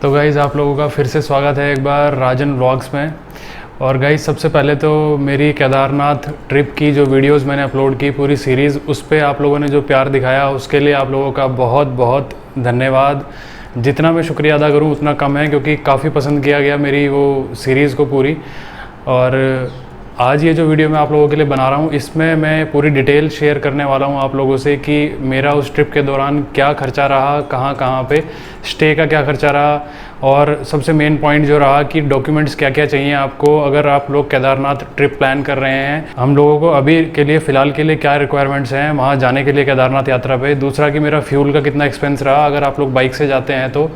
तो गाइज़ आप लोगों का फिर से स्वागत है एक बार राजन व्लॉग्स में। और गाइज़ सबसे पहले तो मेरी केदारनाथ ट्रिप की जो वीडियोस मैंने अपलोड की पूरी सीरीज़, उस पर आप लोगों ने जो प्यार दिखाया उसके लिए आप लोगों का बहुत बहुत धन्यवाद। जितना मैं शुक्रिया अदा करूं उतना कम है, क्योंकि काफ़ी पसंद किया गया मेरी वो सीरीज़ को पूरी। और आज ये जो वीडियो मैं आप लोगों के लिए बना रहा हूँ, इसमें मैं पूरी डिटेल शेयर करने वाला हूँ आप लोगों से कि मेरा उस ट्रिप के दौरान क्या खर्चा रहा, कहाँ कहाँ पे स्टे का क्या खर्चा रहा, और सबसे मेन पॉइंट जो रहा कि डॉक्यूमेंट्स क्या क्या चाहिए आपको अगर आप लोग केदारनाथ ट्रिप प्लान कर रहे हैं। हम लोगों को अभी के लिए फ़िलहाल के लिए क्या रिक्वायरमेंट्स हैं वहाँ जाने के लिए केदारनाथ यात्रा पे। दूसरा कि मेरा फ्यूल का कितना एक्सपेंस रहा अगर आप लोग बाइक से जाते हैं तो,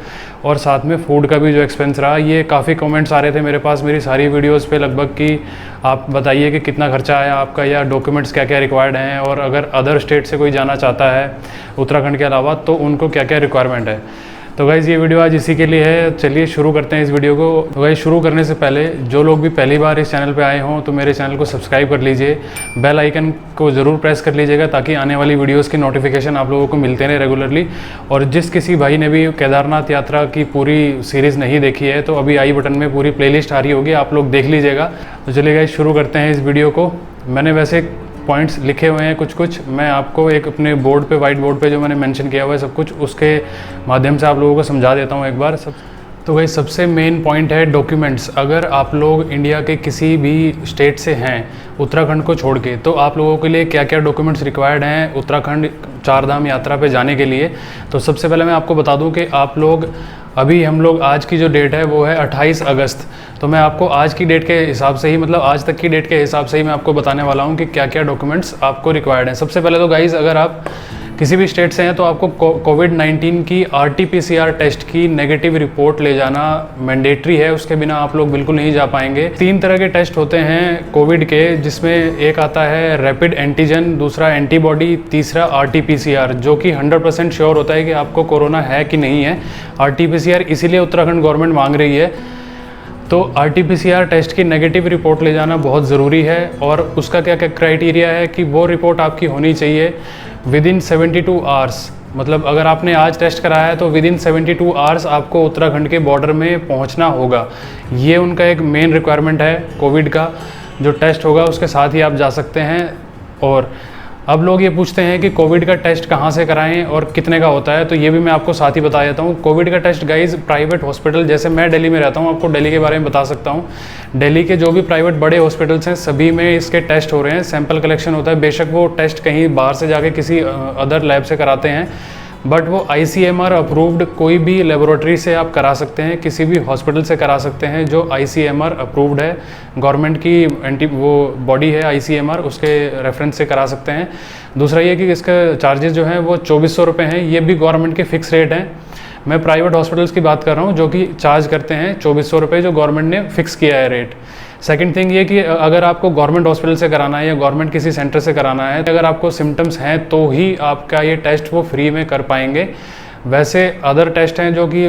और साथ में फूड का भी जो एक्सपेंस रहा। ये काफ़ी कमेंट्स आ रहे थे मेरे पास मेरी सारी वीडियोज़ पे लगभग कि आप बताइए कि कितना खर्चा आया आपका, या डॉक्यूमेंट्स क्या क्या रिक्वायर्ड हैं, और अगर अदर स्टेट से कोई जाना चाहता है उत्तराखंड के अलावा तो उनको क्या क्या रिक्वायरमेंट है। तो गाइज़ ये वीडियो आज इसी के लिए है। चलिए शुरू करते हैं इस वीडियो को। तो गाइज़ शुरू करने से पहले जो लोग भी पहली बार इस चैनल पे आए हों तो मेरे चैनल को सब्सक्राइब कर लीजिए, बेल आइकन को ज़रूर प्रेस कर लीजिएगा ताकि आने वाली वीडियोस की नोटिफिकेशन आप लोगों को मिलते रहे रेगुलरली। और जिस किसी भाई ने भी केदारनाथ यात्रा की पूरी सीरीज़ नहीं देखी है तो अभी आई बटन में पूरी प्लेलिस्ट आ रही होगी, आप लोग देख लीजिएगा। तो चलिए गाइज़ शुरू करते हैं इस वीडियो को। मैंने वैसे पॉइंट्स लिखे हुए हैं कुछ मैं आपको एक अपने बोर्ड पे, वाइट बोर्ड पे जो मैंने मेंशन किया हुआ है सब कुछ, उसके माध्यम से आप लोगों को समझा देता हूँ एक बार सब। तो भाई सबसे मेन पॉइंट है डॉक्यूमेंट्स। अगर आप लोग इंडिया के किसी भी स्टेट से हैं उत्तराखंड को छोड़ के, तो आप लोगों के लिए क्या क्या डॉक्यूमेंट्स रिक्वायर्ड हैं उत्तराखंड चारधाम यात्रा पे जाने के लिए। तो सबसे पहले मैं आपको बता दूं कि आप लोग अभी हम लोग आज की जो डेट है वो है 28 अगस्त। तो मैं आपको आज की डेट के हिसाब से ही, मतलब आज तक की डेट के हिसाब से ही मैं आपको बताने वाला हूँ कि क्या क्या डॉक्यूमेंट्स आपको रिक्वायर्ड हैं। सबसे पहले तो गाइज़ अगर आप किसी भी स्टेट से हैं तो आपको कोविड-19 की RT-PCR टेस्ट की नेगेटिव रिपोर्ट ले जाना मैंडेटरी है, उसके बिना आप लोग बिल्कुल नहीं जा पाएंगे। 3 तरह के टेस्ट होते हैं कोविड के, जिसमें एक आता है रैपिड एंटीजन, दूसरा एंटीबॉडी, तीसरा RT-PCR, जो कि 100% श्योर होता है कि आपको कोरोना है कि नहीं है। RT-PCR इसीलिए उत्तराखंड गवर्नमेंट मांग रही है। तो RT-PCR टेस्ट की नेगेटिव रिपोर्ट ले जाना बहुत ज़रूरी है, और उसका क्या क्या क्राइटेरिया है कि वो रिपोर्ट आपकी होनी चाहिए विदिन 72 आवर्स। मतलब अगर आपने आज टेस्ट कराया है तो विदिन 72 आवर्स आपको उत्तराखंड के बॉर्डर में पहुंचना होगा। ये उनका एक मेन रिक्वायरमेंट है कोविड का। जो टेस्ट होगा उसके साथ ही आप जा सकते हैं। और अब लोग ये पूछते हैं कि कोविड का टेस्ट कहाँ से कराएं और कितने का होता है, तो ये भी मैं आपको साथ ही बता देता हूँ। कोविड का टेस्ट गाइज प्राइवेट हॉस्पिटल, जैसे मैं दिल्ली में रहता हूँ, आपको दिल्ली के बारे में बता सकता हूँ। दिल्ली के जो भी प्राइवेट बड़े हॉस्पिटल्स हैं सभी में इसके टेस्ट हो रहे हैं, सैंपल कलेक्शन होता है। बेशक वो टेस्ट कहीं बाहर से जाके किसी अदर लैब से कराते हैं, बट वो ICMR अप्रूव्ड कोई भी लेबोरेटरी से आप करा सकते हैं, किसी भी हॉस्पिटल से करा सकते हैं जो ICMR अप्रूव्ड है। गवर्नमेंट की वो बॉडी है ICMR, उसके रेफरेंस से करा सकते हैं। दूसरा ये कि इसका चार्जेस जो हैं वो 2400 रुपये हैं, ये भी गवर्नमेंट के फिक्स रेट हैं। मैं प्राइवेट हॉस्पिटल्स की बात कर रहा हूँ जो कि चार्ज करते हैं 2400 रुपये, जो गवर्नमेंट ने फिक्स किया है रेट। सेकंड थिंग ये कि अगर आपको गवर्नमेंट हॉस्पिटल से कराना है या गवर्नमेंट किसी सेंटर से कराना है, अगर आपको सिम्टम्स हैं तो ही आपका ये टेस्ट वो फ्री में कर पाएंगे। वैसे अदर टेस्ट हैं जो कि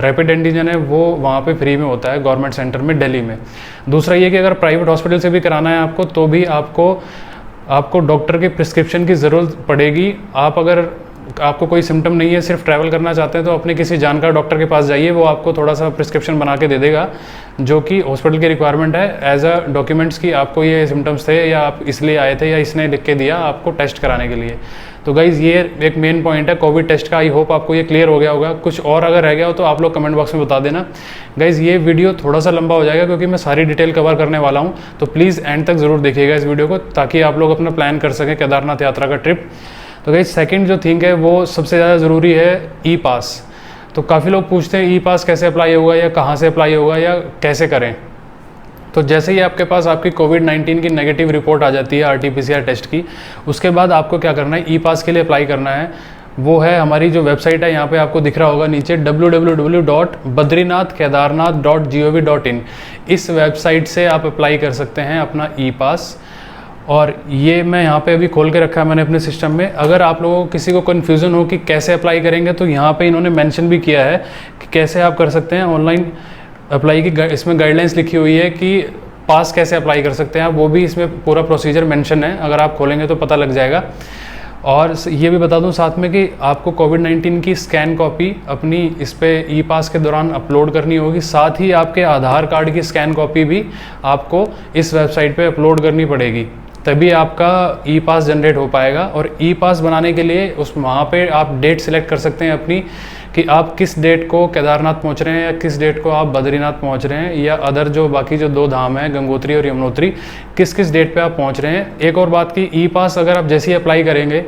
रैपिड एंटीजन है वो वहाँ पे फ्री में होता है गवर्नमेंट सेंटर में दिल्ली में। दूसरा ये कि अगर प्राइवेट हॉस्पिटल से भी कराना है आपको तो भी आपको डॉक्टर के प्रिस्क्रिप्शन की ज़रूरत पड़ेगी। अगर आपको कोई सिम्टम नहीं है, सिर्फ ट्रैवल करना चाहते हैं, तो अपने किसी जानकार डॉक्टर के पास जाइए, वो आपको थोड़ा सा प्रिस्क्रिप्शन बना के दे देगा, जो कि हॉस्पिटल की रिक्वायरमेंट है एज अ डॉक्यूमेंट्स की आपको ये सिम्टम्स थे या आप इसलिए आए थे या इसने लिख के दिया आपको टेस्ट कराने के लिए। तो गाइज़ ये एक मेन पॉइंट है कोविड टेस्ट का। आई होप आपको ये क्लियर हो गया होगा। कुछ और अगर रह गया हो तो आप लोग कमेंट बॉक्स में बता देना। गाइज़ ये वीडियो थोड़ा सा लंबा हो जाएगा क्योंकि मैं सारी डिटेल कवर करने वाला हूँ, तो प्लीज़ एंड तक ज़रूर देखिएगा इस वीडियो को ताकि आप लोग अपना प्लान कर सकें केदारनाथ यात्रा का ट्रिप। तो गाइस सेकंड जो थिंग है वो सबसे ज़्यादा ज़रूरी है ई-पास। तो काफ़ी लोग पूछते हैं ई-पास कैसे अप्लाई होगा या कहाँ से अप्लाई होगा या कैसे करें। तो जैसे ही आपके पास आपकी कोविड-19 की नेगेटिव रिपोर्ट आ जाती है RT-PCR टेस्ट की, उसके बाद आपको क्या करना है, ई-पास के लिए अप्लाई करना है। वो है हमारी जो वेबसाइट है, यहाँ पे आपको दिख रहा होगा नीचे www.badrinathkedarnath.gov.in। इस वेबसाइट से आप अप्लाई कर सकते हैं अपना ई-पास। और ये मैं यहाँ पे अभी खोल के रखा है मैंने अपने सिस्टम में। अगर आप लोगों को किसी को कन्फ्यूज़न हो कि कैसे अप्लाई करेंगे तो यहाँ पे इन्होंने मेंशन भी किया है कि कैसे आप कर सकते हैं ऑनलाइन अप्लाई की। इसमें गाइडलाइंस लिखी हुई है कि पास कैसे अप्लाई कर सकते हैं आप, वो भी इसमें पूरा प्रोसीजर मेंशन है, अगर आप खोलेंगे तो पता लग जाएगा। और ये भी बता दूं साथ में कि आपको कोविड-19 की स्कैन कॉपी अपनी इस पे ई पास के दौरान अपलोड करनी होगी। साथ ही आपके आधार कार्ड की स्कैन कॉपी भी आपको इस वेबसाइट पे अपलोड करनी पड़ेगी, तभी आपका ई पास जनरेट हो पाएगा। और ई पास बनाने के लिए वहाँ पे आप डेट सिलेक्ट कर सकते हैं अपनी, कि आप किस डेट को केदारनाथ पहुँच रहे हैं या किस डेट को आप बद्रीनाथ पहुँच रहे हैं, या अदर जो बाकी जो 2 धाम हैं गंगोत्री और यमुनोत्री, किस किस डेट पे आप पहुँच रहे हैं। एक और बात की, ई पास अगर आप जैसे ही अप्लाई करेंगे,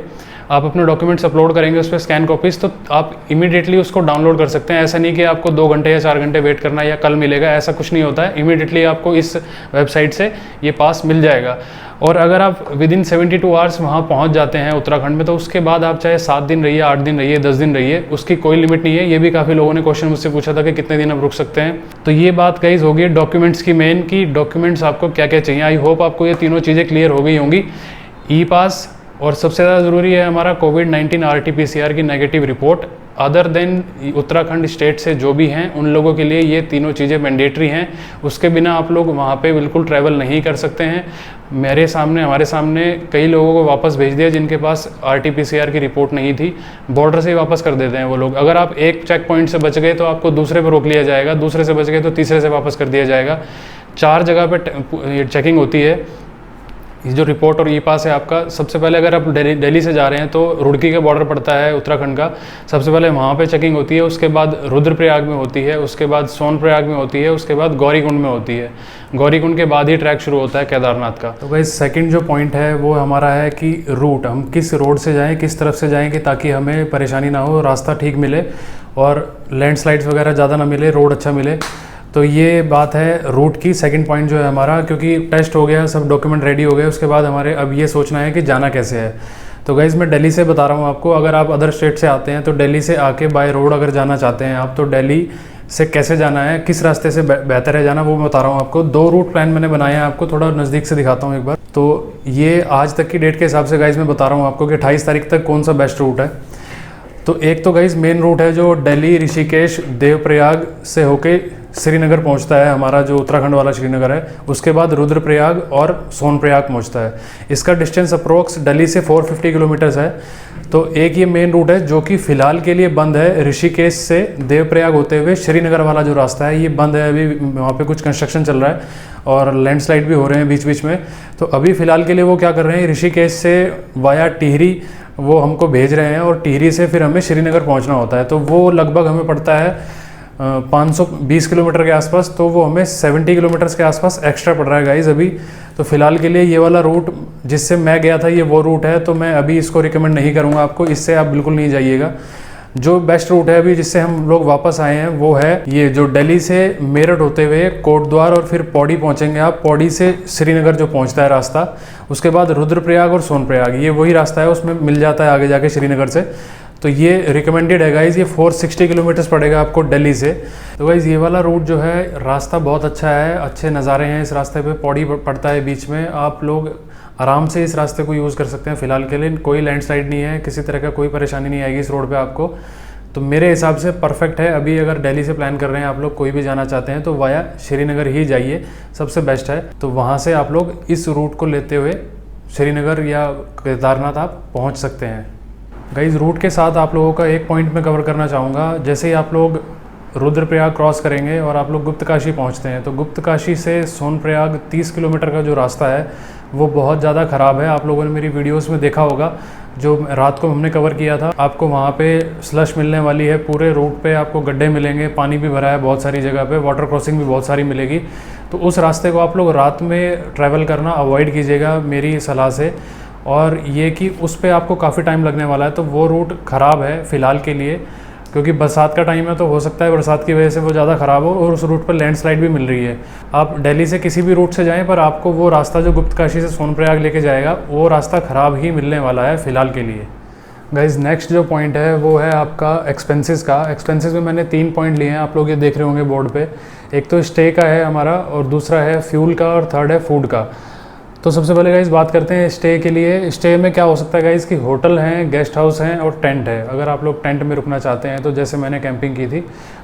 आप अपने डॉक्यूमेंट्स अपलोड करेंगे उस पर स्कैन कॉपीज़, तो आप इमीडिएटली उसको डाउनलोड कर सकते हैं। ऐसा नहीं कि आपको 2 घंटे या 4 घंटे वेट करना या कल मिलेगा, ऐसा कुछ नहीं होता है। इमीडिएटली आपको इस वेबसाइट से ये पास मिल जाएगा। और अगर आप विदिन 72 आवर्स वहाँ पहुँच जाते हैं उत्तराखंड में, तो उसके बाद आप चाहे 7 दिन रहिए, 8 दिन रहिए, 10 दिन रहिए, उसकी कोई लिमिट नहीं है। ये भी काफ़ी लोगों ने क्वेश्चन मुझसे पूछा था कि कितने दिन आप रुक सकते हैं। तो ये बात गाइस होगी डॉक्यूमेंट्स की मेन, की डॉक्यूमेंट्स आपको क्या क्या चाहिए। आई होप आपको ये तीनों चीज़ें क्लियर हो गई होंगी। ई पास, और सबसे ज़्यादा ज़रूरी है हमारा कोविड-19 RT-PCR की negative report. Other than Uttarakhand state से जो भी हैं उन लोगों के लिए ये तीनों चीज़ें मैंडेटरी हैं। उसके बिना आप लोग वहाँ पे बिल्कुल ट्रैवल नहीं कर सकते हैं। हमारे सामने कई लोगों को वापस भेज दिया जिनके पास RT-PCR की रिपोर्ट नहीं थी। बॉर्डर से ही वापस कर देते हैं वो लोग। अगर आप एक चेक पॉइंट से बच गए तो आपको दूसरे पर रोक लिया जाएगा, दूसरे से बच गए तो तीसरे से वापस कर दिया जाएगा। 4 जगह पर चेकिंग होती है। ये जो रिपोर्ट और ई पास है आपका, सबसे पहले अगर आप दिल्ली से जा रहे हैं तो रुड़की का बॉर्डर पड़ता है उत्तराखंड का, सबसे पहले वहाँ पे चेकिंग होती है। उसके बाद रुद्रप्रयाग में होती है, उसके बाद सोनप्रयाग में होती है, उसके बाद गौरीकुंड में होती है। गौरीकुंड के बाद ही ट्रैक शुरू होता है केदारनाथ का। तो भाई सेकंड जो पॉइंट है वो हमारा है कि रूट, हम किस रोड से जाएँ, किस तरफ से जाएँगे ताकि हमें परेशानी ना हो, रास्ता ठीक मिले और लैंडस्लाइड्स वगैरह ज़्यादा ना मिले, रोड अच्छा मिले। तो ये बात है रूट की। सेकंड पॉइंट जो है हमारा, क्योंकि टेस्ट हो गया, सब डॉक्यूमेंट रेडी हो गए, उसके बाद हमारे अब ये सोचना है कि जाना कैसे है। तो गाइज़ मैं दिल्ली से बता रहा हूँ आपको, अगर आप अदर स्टेट से आते हैं तो दिल्ली से आके बाय रोड अगर जाना चाहते हैं आप, तो दिल्ली से कैसे जाना है, किस रास्ते से बेहतर है जाना, वो मैं बता रहा हूँ आपको। 2 रूट प्लान मैंने बनाए हैं, आपको थोड़ा नज़दीक से दिखाता हूँ एक बार। तो ये आज तक की डेट के हिसाब से गाइज़ मैं बता रहा हूँ आपको कि 28 तारीख तक कौन सा बेस्ट रूट है। तो एक तो गाइज़ मेन रूट है जो दिल्ली, ऋषिकेश, देवप्रयाग से होके श्रीनगर पहुंचता है, हमारा जो उत्तराखंड वाला श्रीनगर है। उसके बाद रुद्रप्रयाग और सोनप्रयाग पहुंचता है। इसका डिस्टेंस अप्रोक्स दिल्ली से 450 किलोमीटर्स है। तो एक ये मेन रूट है जो कि फ़िलहाल के लिए बंद है। ऋषिकेश से देवप्रयाग होते हुए श्रीनगर वाला जो रास्ता है ये बंद है, अभी वहाँ पे कुछ कंस्ट्रक्शन चल रहा है और लैंडस्लाइड भी हो रहे हैं बीच बीच में। तो अभी फ़िलहाल के लिए वो क्या कर रहे हैं, ऋषिकेश से वाया टिहरी वो हमको भेज रहे हैं और टिहरी से फिर हमें श्रीनगर पहुंचना होता है। तो वो लगभग हमें पड़ता है 520 किलोमीटर के आसपास। तो वो हमें 70 किलोमीटर्स के आसपास एक्स्ट्रा पड़ रहा है गाइज़ अभी। तो फ़िलहाल के लिए ये वाला रूट जिससे मैं गया था ये वो रूट है, तो मैं अभी इसको रिकमेंड नहीं करूँगा आपको, इससे आप बिल्कुल नहीं जाइएगा। जो बेस्ट रूट है अभी जिससे हम लोग वापस आए हैं वो है ये जो दिल्ली से मेरठ होते हुए कोटद्वार और फिर पौड़ी पहुंचेंगे आप। पौड़ी से श्रीनगर जो पहुंचता है रास्ता, उसके बाद रुद्रप्रयाग और सोनप्रयाग, ये वही रास्ता है, उसमें मिल जाता है आगे जाके श्रीनगर से। तो ये रिकमेंडेड है गाइज़। ये 460 किलोमीटर्स पड़ेगा आपको दिल्ली से। तो गाइज़ ये वाला रूट जो है रास्ता बहुत अच्छा है, अच्छे नज़ारे हैं इस रास्ते पे, पौड़ी पड़ता है बीच में, आप लोग आराम से इस रास्ते को यूज़ कर सकते हैं। फ़िलहाल के लिए कोई लैंडस्लाइड नहीं है, किसी तरह का कोई परेशानी नहीं आएगी इस रोड पे आपको। तो मेरे हिसाब से परफेक्ट है। अभी अगर दिल्ली से प्लान कर रहे हैं आप लोग, कोई भी जाना चाहते हैं तो वाया श्रीनगर ही जाइए, सबसे बेस्ट है। तो वहाँ से आप लोग इस रूट को लेते हुए श्रीनगर या केदारनाथ आप पहुँच सकते हैं। गाइस रूट के साथ आप लोगों का एक पॉइंट मैं कवर करना चाहूँगा। जैसे ही आप लोग रुद्रप्रयाग क्रॉस करेंगे और आप लोग गुप्तकाशी पहुँचते हैं, तो गुप्तकाशी से सोनप्रयाग 30 किलोमीटर का जो रास्ता है वो बहुत ज़्यादा ख़राब है। आप लोगों ने मेरी वीडियोस में देखा होगा, जो रात को हमने कवर किया था। आपको वहाँ पे स्लश मिलने वाली है, पूरे रूट पे आपको गड्ढे मिलेंगे, पानी भी भरा है बहुत सारी जगह पे, वाटर क्रॉसिंग भी बहुत सारी मिलेगी। तो उस रास्ते को आप लोग रात में ट्रैवल करना अवॉइड कीजिएगा मेरी सलाह से। और ये कि उस पर आपको काफ़ी टाइम लगने वाला है, तो वो रूट ख़राब है फ़िलहाल के लिए, क्योंकि बरसात का टाइम है तो हो सकता है बरसात की वजह से वो ज़्यादा ख़राब हो और उस रूट पर लैंडस्लाइड भी मिल रही है। आप दिल्ली से किसी भी रूट से जाएं, पर आपको वो रास्ता जो गुप्तकाशी से सोनप्रयाग लेके जाएगा वो रास्ता ख़राब ही मिलने वाला है फ़िलहाल के लिए। गाइज़ नेक्स्ट जो पॉइंट है वो है आपका एक्सपेंसेस का। एक्सपेंसेस में मैंने 3 पॉइंट लिए हैं, आप लोग ये देख रहे होंगे बोर्ड पे। एक तो स्टे का है हमारा, और दूसरा है फ्यूल का, और थर्ड है फूड का। तो सबसे पहले गाइस बात करते हैं स्टे के लिए। स्टे में क्या हो सकता है गाइस कि होटल हैं, गेस्ट हाउस हैं और टेंट है। अगर आप लोग टेंट में रुकना चाहते हैं तो जैसे मैंने कैंपिंग की थी,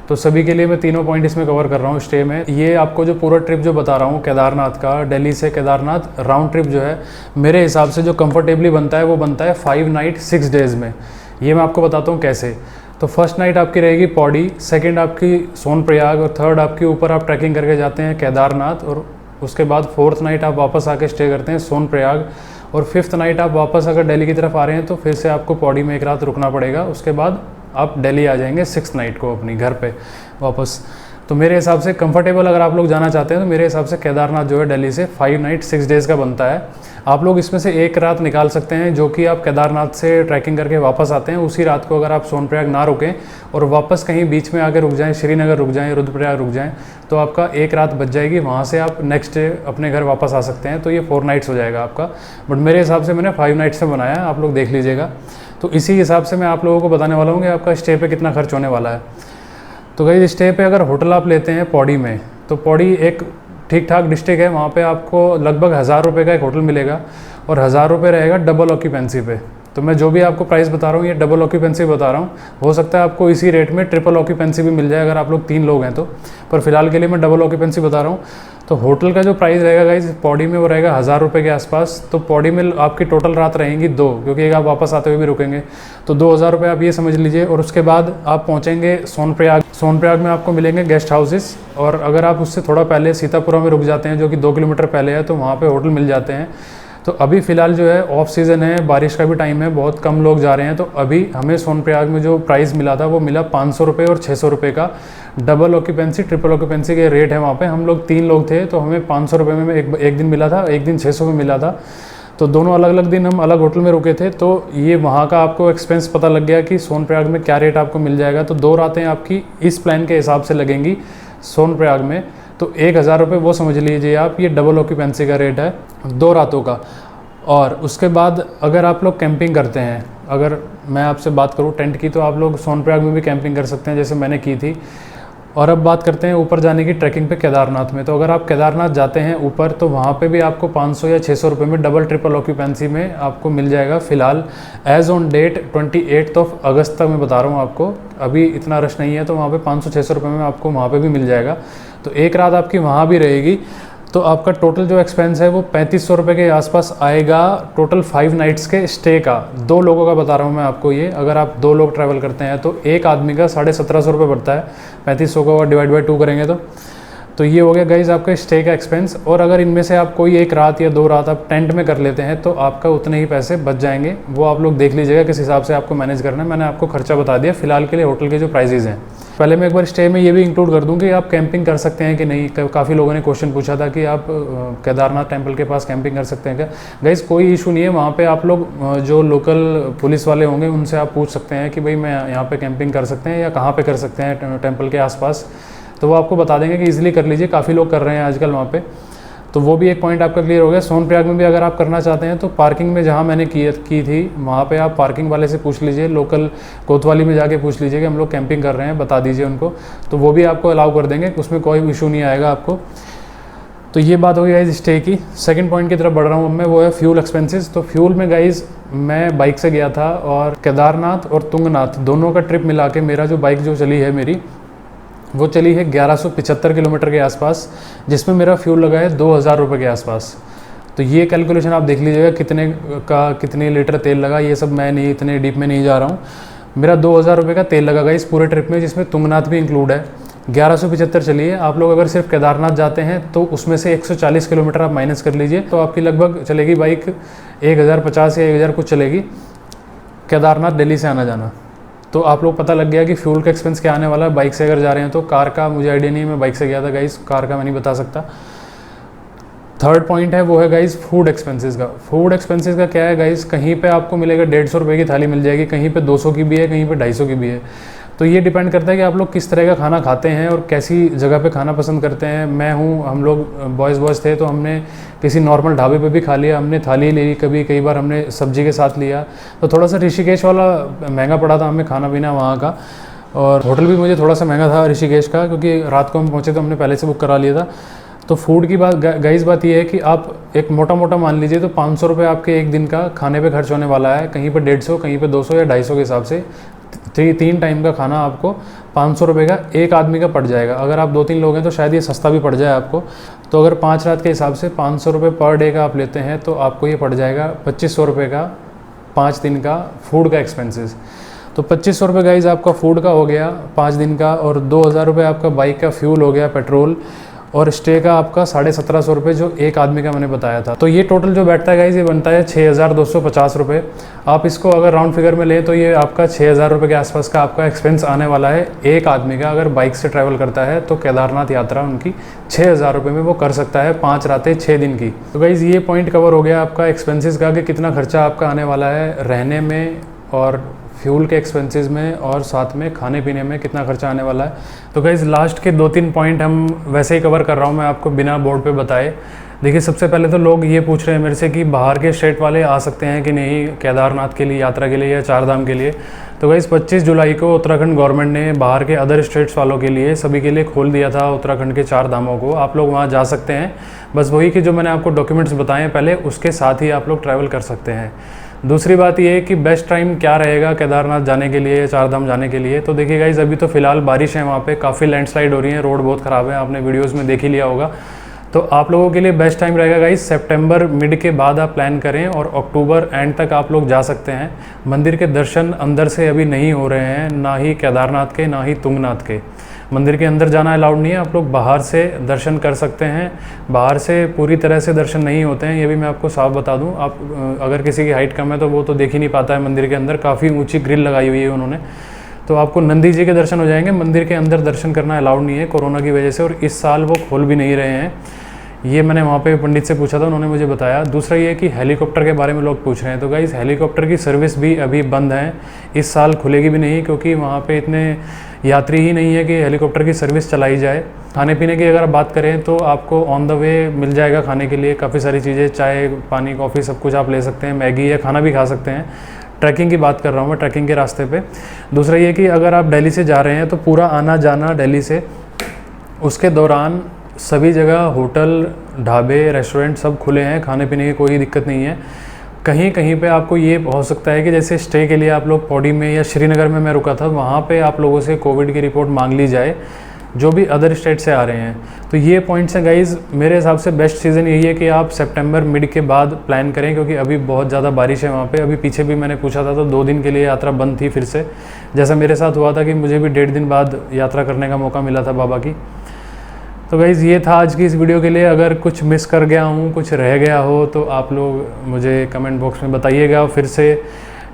तो सभी के लिए मैं तीनों पॉइंट इसमें कवर कर रहा हूँ स्टे में। ये आपको जो पूरा ट्रिप जो बता रहा हूँ केदारनाथ का, दिल्ली से केदारनाथ राउंड ट्रिप जो है, मेरे हिसाब से जो कंफर्टेबली बनता है वो बनता है 5 नाइट 6 डेज़ में। ये मैं आपको बताता हूँ कैसे। तो फर्स्ट नाइट आपकी रहेगी पौड़ी, सेकंड आपकी सोनप्रयाग और थर्ड आपकी ऊपर आप ट्रैकिंग करके जाते हैं केदारनाथ, और उसके बाद फोर्थ नाइट आप वापस आके स्टे करते हैं सोनप्रयाग, और फिफ्थ नाइट आप वापस अगर दिल्ली की तरफ आ रहे हैं तो फिर से आपको पौड़ी में एक रात रुकना पड़ेगा। उसके बाद आप दिल्ली आ जाएंगे सिक्स नाइट को अपनी घर पे वापस। तो मेरे हिसाब से कंफर्टेबल अगर आप लोग जाना चाहते हैं तो मेरे हिसाब से केदारनाथ जो है दिल्ली से 5 नाइट 6 डेज़ का बनता है। आप लोग इसमें से एक रात निकाल सकते हैं जो कि आप केदारनाथ से ट्रैकिंग करके वापस आते हैं। उसी रात को अगर आप सोनप्रयाग ना रुकें और वापस कहीं बीच में आके रुक जाएं, श्रीनगर रुक जाएं, रुद्रप्रयाग रुक जाएं, तो आपका एक रात बच जाएगी। वहाँ से आप नेक्स्ट डे अपने घर वापस आ सकते हैं। तो ये 4 नाइट्स हो जाएगा आपका, बट मेरे हिसाब से मैंने 5 नाइट्स में बनाया है, आप लोग देख लीजिएगा। तो इसी हिसाब से मैं आप लोगों को बताने वाला हूँ कि आपका स्टे पे कितना खर्च होने वाला है। तो गाइस स्टे पे अगर होटल आप लेते हैं पौड़ी में, तो पौड़ी एक ठीक ठाक डिस्ट्रिक्ट है, वहाँ पे आपको लगभग 1000 रुपये का एक होटल मिलेगा और 1000 रुपये रहेगा डबल ऑक्यूपेंसी पे। तो मैं जो भी आपको प्राइस बता रहा हूँ ये डबल ऑक्यूपेंसी बता रहा हूँ। हो सकता है आपको इसी रेट में ट्रिपल ऑक्यूपेंसी भी मिल जाए अगर आप लोग 3 लोग हैं तो, पर फिलहाल के लिए मैं डबल ऑक्यूपेंसी बता रहा हूँ। तो होटल का जो प्राइस रहेगा गाइस पौड़ी में वो रहेगा 1000 रुपये के आसपास। तो पौड़ी में आपकी टोटल रात रहेंगी 2, क्योंकि एक आप वापस आते हुए भी रुकेंगे, तो 2000 रुपये आप ये समझ लीजिए। और उसके बाद आप पहुँचेंगे सोनप्रयाग। सोनप्रयाग में आपको मिलेंगे गेस्ट हाउसेस, और अगर आप उससे थोड़ा पहले सीतापुरा में रुक जाते हैं जो कि 2 किलोमीटर पहले है, तो वहाँ पर होटल मिल जाते हैं। तो अभी फ़िलहाल जो है ऑफ सीज़न है, बारिश का भी टाइम है, बहुत कम लोग जा रहे हैं। तो अभी हमें सोनप्रयाग में जो प्राइस मिला था वो मिला 500 रुपये और 600 रुपये का। डबल ऑक्यूपेंसी ट्रिपल ऑक्यूपेंसी के रेट है वहाँ पे। हम लोग 3 लोग थे तो हमें 500 रुपये में एक दिन मिला था, एक दिन 600 में मिला था। तो दोनों अलग अलग दिन हम अलग होटल में रुके थे। तो ये वहाँ का आपको एक्सपेंस पता लग गया कि सोनप्रयाग में क्या रेट आपको मिल जाएगा। तो 2 रातें आपकी इस प्लान के हिसाब से लगेंगी सोनप्रयाग में, तो 1000 रुपये वो समझ लीजिए आप। ये डबल ऑक्यूपेंसी का रेट है 2 रातों का। और उसके बाद अगर आप लोग कैंपिंग करते हैं, अगर मैं आपसे बात करूं टेंट की, तो आप लोग सोनप्रयाग में भी कैंपिंग कर सकते हैं जैसे मैंने की थी। और अब बात करते हैं ऊपर जाने की ट्रैकिंग पे केदारनाथ में। तो अगर आप केदारनाथ जाते हैं ऊपर तो वहाँ पे भी आपको 500 या 600 रुपये में डबल ट्रिपल ऑक्यूपेंसी में आपको मिल जाएगा। फ़िलहाल एज़ ऑन डेट 28 अगस्त तक मैं बता रहा हूँ आपको, अभी इतना रश नहीं है। तो वहाँ पे 500-600 रुपये में आपको वहाँ पे भी मिल जाएगा। तो एक रात आपकी वहाँ भी रहेगी। तो आपका टोटल जो एक्सपेंस है वो 3500 रुपये के आसपास आएगा, टोटल 5 नाइट्स के स्टे का। 2 लोगों का बता रहा हूँ मैं आपको ये। अगर आप 2 लोग ट्रैवल करते हैं तो एक आदमी का 1750 रुपये पड़ता है। 3500 को डिवाइड बाई 2 करेंगे तो ये हो गया गाइज आपका स्टे का एक्सपेंस। और अगर इनमें से आप कोई एक रात या 2 रात आप टेंट में कर लेते हैं तो आपका उतने ही पैसे बच जाएंगे। वो आप लोग देख लीजिएगा किस हिसाब से आपको मैनेज करना है। मैंने आपको खर्चा बता दिया फिलहाल के लिए होटल के जो प्राइजेज़ हैं। पहले मैं एक बार स्टे में ये भी इंक्लूड कर दूं कि आप कैंपिंग कर सकते हैं कि नहीं। काफ़ी लोगों ने क्वेश्चन पूछा था कि आप केदारनाथ टेंपल के पास कैंपिंग कर सकते हैं क्या। गाइस कोई इशू नहीं है। वहाँ पे आप लोग जो लोकल पुलिस वाले होंगे उनसे आप पूछ सकते हैं कि भाई मैं यहाँ पे कैंपिंग कर सकते हैं या कहाँ पे कर सकते हैं टेंपल के आसपास, तो वो आपको बता देंगे कि ईजिली कर लीजिए। काफ़ी लोग कर रहे हैं आजकल वहाँ पे। तो वो भी एक पॉइंट आपका क्लियर हो गया। सोनप्रयाग में भी अगर आप करना चाहते हैं तो पार्किंग में जहाँ मैंने की थी वहाँ पे आप पार्किंग वाले से पूछ लीजिए, लोकल कोतवाली में जाके पूछ लीजिए कि हम लोग कैंपिंग कर रहे हैं, बता दीजिए उनको, तो वो भी आपको अलाउ कर देंगे, उसमें कोई इशू नहीं आएगा आपको। तो ये बात हो गई गाइज स्टे की। सेकंड पॉइंट की तरफ बढ़ रहा हूँ अब मैं, वो है फ्यूल एक्सपेंसेस। तो फ्यूल में गाइज मैं बाइक से गया था और केदारनाथ और तुंगनाथ दोनों का ट्रिप मिला के मेरा जो बाइक जो चली है मेरी वो चली है 1175 किलोमीटर के आसपास, जिसमें मेरा फ्यूल लगा है 2000 रुपये के आसपास। तो ये कैलकुलेशन आप देख लीजिएगा कितने लीटर तेल लगा। ये सब मैं नहीं इतने डीप में नहीं जा रहा हूँ। मेरा 2000 रुपये का तेल लगा इस पूरे ट्रिप में, जिसमें तुंगनाथ भी इंक्लूड है। 1175 चलिए, आप लोग अगर सिर्फ केदारनाथ जाते हैं तो उसमें से 140 किलोमीटर आप माइनस कर लीजिए, तो आपकी लगभग चलेगी बाइक 1050 या 1000 कुछ चलेगी केदारनाथ दिल्ली से आना जाना। तो आप लोग पता लग गया कि फ्यूल का एक्सपेंस क्या आने वाला है। बाइक से अगर जा रहे हैं तो कार का मुझे आइडिया नहीं है, मैं बाइक से गया था गाइस, कार का मैं नहीं बता सकता। थर्ड पॉइंट है वो है गाइस फूड एक्सपेंसेस का। फूड एक्सपेंसेस का क्या है गाइस, कहीं पे आपको मिलेगा 150 रुपये की थाली मिल जाएगी, कहीं पे 200 की भी है, कहीं पे 250 की भी है। तो ये डिपेंड करता है कि आप लोग किस तरह का खाना खाते हैं और कैसी जगह पे खाना पसंद करते हैं। हम लोग बॉयज़ थे तो हमने किसी नॉर्मल ढाबे पे भी खा लिया, हमने थाली ले ली, कई बार हमने सब्जी के साथ लिया। तो थोड़ा सा ऋषिकेश वाला महंगा पड़ा था हमें खाना पीना वहाँ का, और होटल भी मुझे थोड़ा सा महंगा था ऋषिकेश का, क्योंकि रात को हम पहुँचे तो हमने पहले से बुक करा लिया था। तो फूड की बात गाइस बात ये है कि आप एक मोटा मोटा मान लीजिए तो 500 रुपये आपके एक दिन का खाने पे खर्च होने वाला है, कहीं पे 150, कहीं पे 200 या 250 के हिसाब से 3 टाइम का खाना आपको 500 रुपये का एक आदमी का पड़ जाएगा। अगर आप 2-3 लोग हैं तो शायद ये सस्ता भी पड़ जाए आपको। तो अगर 5 रात के हिसाब से 500 रुपये पर डे का आप लेते हैं तो आपको ये पड़ जाएगा 2500 रुपये का 5 दिन का फूड का एक्सपेंसेस। तो 2500 रुपये गाइज आपका फूड का हो गया 5 दिन का, और 2000 रुपये आपका बाइक का फ्यूल हो गया, पेट्रोल, और स्टे का आपका 1750 रुपये जो एक आदमी का मैंने बताया था। तो ये टोटल जो बैठता है गाइज ये बनता है 6250 रुपये। आप इसको अगर राउंड फिगर में लें तो ये आपका 6000 रुपये के आसपास का आपका एक्सपेंस आने वाला है एक आदमी का। अगर बाइक से ट्रैवल करता है तो केदारनाथ यात्रा उनकी 6000 रुपये में वो कर सकता है 5 रातें 6 दिन की। तो गाइज ये पॉइंट कवर हो गया आपका एक्सपेंसेस का कि कितना खर्चा आपका आने वाला है रहने में और फ्यूल के एक्सपेंसेस में और साथ में खाने पीने में कितना खर्चा आने वाला है। तो गाइज़ लास्ट के 2-3 पॉइंट हम वैसे ही कवर कर रहा हूँ मैं आपको बिना बोर्ड पे बताए। देखिए सबसे पहले तो लोग ये पूछ रहे हैं मेरे से कि बाहर के स्टेट वाले आ सकते हैं कि नहीं केदारनाथ के लिए यात्रा के लिए या 4 धाम के लिए। तो गाइज़ 25 जुलाई को उत्तराखंड गवर्नमेंट ने बाहर के अदर स्टेट्स वालों के लिए सभी के लिए खोल दिया था उत्तराखंड के 4 धामों को। आप लोग वहाँ जा सकते हैं, बस वही कि जो मैंने आपको डॉक्यूमेंट्स बताए पहले उसके साथ ही आप लोग ट्रैवल कर सकते हैं। दूसरी बात ये है कि बेस्ट टाइम क्या रहेगा केदारनाथ जाने के लिए या 4 धाम जाने के लिए। तो देखिए गाइज अभी तो फ़िलहाल बारिश है, वहाँ पे काफ़ी लैंडस्लाइड हो रही है, रोड बहुत ख़राब है, आपने वीडियोस में देख ही लिया होगा। तो आप लोगों के लिए बेस्ट टाइम रहेगा गाइज सितंबर मिड के बाद आप प्लान करें और अक्टूबर एंड तक आप लोग जा सकते हैं। मंदिर के दर्शन अंदर से अभी नहीं हो रहे हैं, ना ही केदारनाथ के ना ही तुंगनाथ के। मंदिर के अंदर जाना अलाउड नहीं है, आप लोग बाहर से दर्शन कर सकते हैं। बाहर से पूरी तरह से दर्शन नहीं होते हैं, ये भी मैं आपको साफ बता दूं। आप अगर किसी की हाइट कम है तो वो तो देख ही नहीं पाता है मंदिर के अंदर, काफ़ी ऊंची ग्रिल लगाई हुई है उन्होंने। तो आपको नंदी जी के दर्शन हो जाएंगे, मंदिर के अंदर दर्शन करना अलाउड नहीं है कोरोना की वजह से, और इस साल वो खोल भी नहीं रहे हैं। ये मैंने वहाँ पे पंडित से पूछा था, उन्होंने मुझे बताया। दूसरा ये कि हेलीकॉप्टर के बारे में लोग पूछ रहे हैं, तो गाइस हेलीकॉप्टर की सर्विस भी अभी बंद है, इस साल खुलेगी भी नहीं क्योंकि वहाँ पे इतने यात्री ही नहीं है कि हेलीकॉप्टर की सर्विस चलाई जाए। खाने पीने की अगर बात करें तो आपको ऑन द वे मिल जाएगा खाने के लिए काफ़ी सारी चीज़ें, चाय पानी कॉफ़ी सब कुछ आप ले सकते हैं, मैगी या खाना भी खा सकते हैं। ट्रैकिंग की बात कर रहा हूँ मैं, ट्रैकिंग के रास्ते पे। दूसरा ये कि अगर आप दिल्ली से जा रहे हैं तो पूरा आना जाना दिल्ली से, उसके दौरान सभी जगह होटल ढाबे रेस्टोरेंट सब खुले हैं, खाने पीने की कोई दिक्कत नहीं है। कहीं कहीं पे आपको ये हो सकता है कि जैसे स्टे के लिए आप लोग पौड़ी में या श्रीनगर में मैं रुका था, वहाँ पे आप लोगों से कोविड की रिपोर्ट मांग ली जाए जो भी अदर स्टेट से आ रहे हैं। तो ये पॉइंट्स हैं गाइज़, मेरे हिसाब से बेस्ट सीज़न यही है कि आप सितंबर मिड के बाद प्लान करें क्योंकि अभी बहुत ज़्यादा बारिश है वहाँ पे। अभी पीछे भी मैंने पूछा था तो 2 दिन के लिए यात्रा बंद थी फिर से, जैसा मेरे साथ हुआ था कि मुझे भी 1.5 दिन बाद यात्रा करने का मौका मिला था बाबा की। तो गाइज़ ये था आज की इस वीडियो के लिए। अगर कुछ मिस कर गया हूँ, कुछ रह गया हो तो आप लोग मुझे कमेंट बॉक्स में बताइएगा। फिर से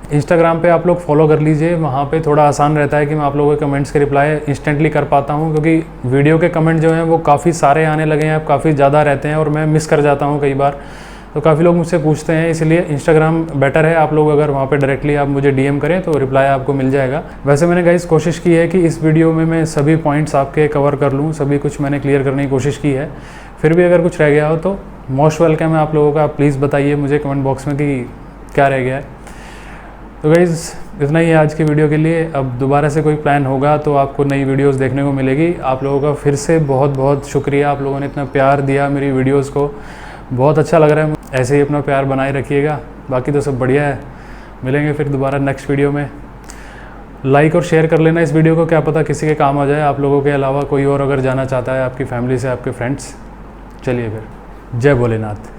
इंस्टाग्राम पे आप लोग फॉलो कर लीजिए, वहाँ पे थोड़ा आसान रहता है कि मैं आप लोगों के कमेंट्स के रिप्लाई इंस्टेंटली कर पाता हूँ क्योंकि वीडियो के कमेंट जो हैं वो काफ़ी सारे आने लगे हैं, अब काफ़ी ज़्यादा रहते हैं और मैं मिस कर जाता हूँ कई बार। तो काफ़ी लोग मुझसे पूछते हैं, इसलिए इंस्टाग्राम बेटर है। आप लोग अगर वहाँ पे डायरेक्टली आप मुझे डीएम करें तो रिप्लाई आपको मिल जाएगा। वैसे मैंने गाइस कोशिश की है कि इस वीडियो में मैं सभी पॉइंट्स आपके कवर कर लूँ, सभी कुछ मैंने क्लियर करने की कोशिश की है। फिर भी अगर कुछ रह गया हो तो मोस्ट वेलकम है आप लोगों का, प्लीज़ बताइए मुझे कमेंट बॉक्स में कि क्या रह गया है। तो गाइज़ इतना ही है आज की वीडियो के लिए। अब दोबारा से कोई प्लान होगा तो आपको नई वीडियोस देखने को मिलेगी। आप लोगों का फिर से बहुत बहुत शुक्रिया, आप लोगों ने इतना प्यार दिया मेरी वीडियोस को, बहुत अच्छा लग रहा है। ऐसे ही अपना प्यार बनाए रखिएगा, बाकी तो सब बढ़िया है। मिलेंगे फिर दोबारा नेक्स्ट वीडियो में। लाइक और शेयर कर लेना इस वीडियो को, क्या पता किसी के काम आ जाए, आप लोगों के अलावा कोई और अगर जाना चाहता है आपकी फैमिली से, आपके फ्रेंड्स। चलिए फिर, जय भोलेनाथ।